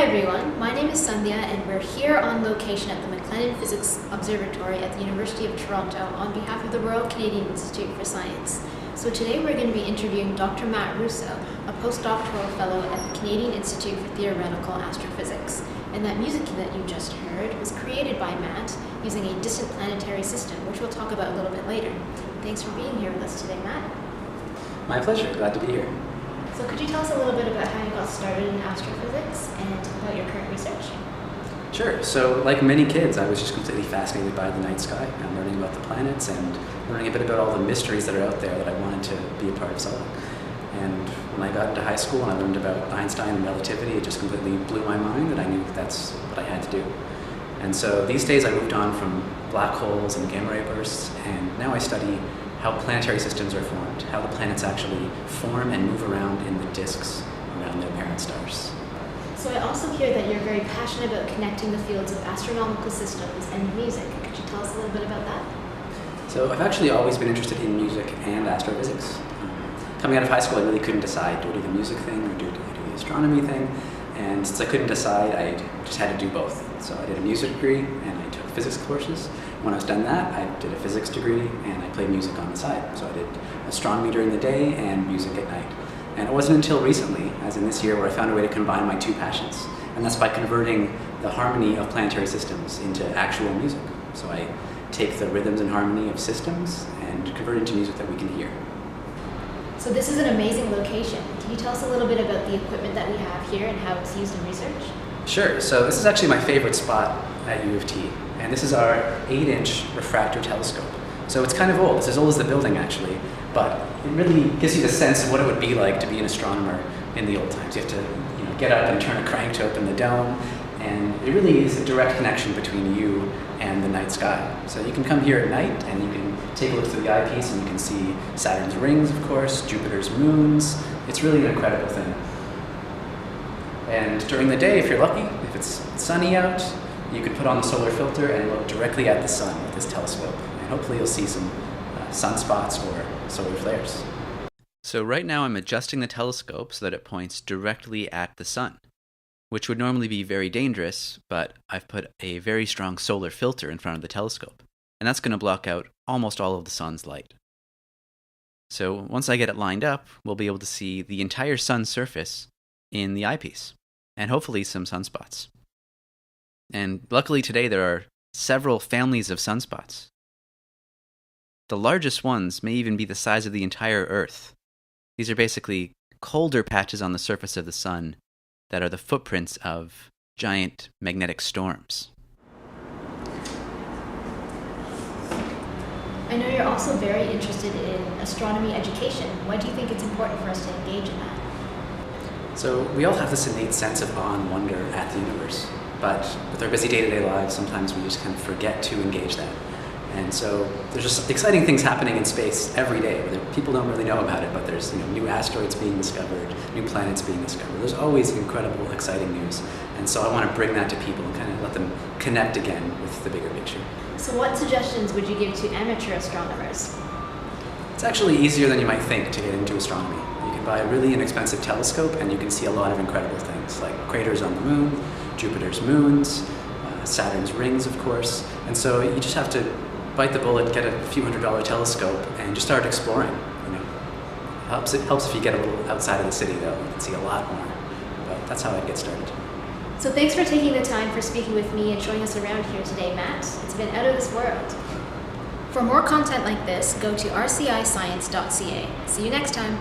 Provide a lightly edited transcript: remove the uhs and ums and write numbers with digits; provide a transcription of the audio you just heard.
everyone, my name is Sandhya and we're here on location at the McLennan Physics Observatory at the University of Toronto on behalf of the Royal Canadian Institute for Science. So today we're going to be interviewing Dr. Matt Russo, a post-doctoral fellow at the Canadian Institute for Theoretical Astrophysics. And that music that you just heard was created by Matt using a distant planetary system, which we'll talk about a little bit later. Thanks for being here with us today, Matt. My pleasure, glad to be here. So could you tell us a little bit about how you got started in astrophysics and about your current research? Sure. So like many kids, I was just completely fascinated by the night sky and learning about the planets and learning a bit about all the mysteries that are out there that I wanted to be a part of solving. And when I got into high school and I learned about Einstein and relativity, it just completely blew my mind and I knew that's what I had to do. And so these days I moved on from black holes and gamma ray bursts, and now I study how planetary systems are formed, how the planets actually form and move around in the disks around their parent stars. So I also hear that you're very passionate about connecting the fields of astronomical systems and music. Could you tell us a little bit about that? So I've actually always been interested in music and astrophysics. Coming out of high school, I really couldn't decide, do I do the music thing or do I do the astronomy thing? And since I couldn't decide, I just had to do both. So I did a music degree and I took physics courses. When I was done that, I did a physics degree and I played music on the side. So I did astronomy during the day and music at night. And it wasn't until recently, as in this year, where I found a way to combine my two passions. And that's by converting the harmony of planetary systems into actual music. So I take the rhythms and harmony of systems and convert it into music that we can hear. So this is an amazing location. Can you tell us a little bit about the equipment that we have here and how it's used in research? Sure. So this is actually my favorite spot at U of T. And this is our 8-inch refractor telescope. So it's kind of old. It's as old as the building, actually. But it really gives you the sense of what it would be like to be an astronomer in the old times. You have to get up and turn a crank to open the dome. And it really is a direct connection between you and the night sky. So you can come here at night and you can take a look through the eyepiece and you can see Saturn's rings, of course, Jupiter's moons. It's really an incredible thing. And during the day, if you're lucky, if it's sunny out, you could put on the solar filter and look directly at the sun with this telescope. And hopefully you'll see some sunspots or solar flares. So right now I'm adjusting the telescope so that it points directly at the sun, which would normally be very dangerous, but I've put a very strong solar filter in front of the telescope, and that's going to block out almost all of the sun's light. So once I get it lined up, we'll be able to see the entire sun's surface in the eyepiece, and hopefully some sunspots. And luckily today there are several families of sunspots. The largest ones may even be the size of the entire Earth. These are basically colder patches on the surface of the sun that are the footprints of giant magnetic storms. I know you're also very interested in astronomy education. Why do you think it's important for us to engage in that? So we all have this innate sense of awe and wonder at the universe. But with our busy day-to-day lives, sometimes we just kind of forget to engage that. And so there's just exciting things happening in space every day. People don't really know about it, but there's new asteroids being discovered, new planets being discovered. There's always incredible, exciting news. And so I want to bring that to people and kind of let them connect again with the bigger picture. So what suggestions would you give to amateur astronomers? It's actually easier than you might think to get into astronomy. You can buy a really inexpensive telescope and you can see a lot of incredible things, like craters on the moon, Jupiter's moons, Saturn's rings, of course. And so you just have to bite the bullet, get a few $100 telescope, and just start exploring. It helps if you get a little outside of the city, though. You can see a lot more. But that's how I'd get started. So thanks for taking the time for speaking with me and showing us around here today, Matt. It's been out of this world. For more content like this, go to rciscience.ca. See you next time.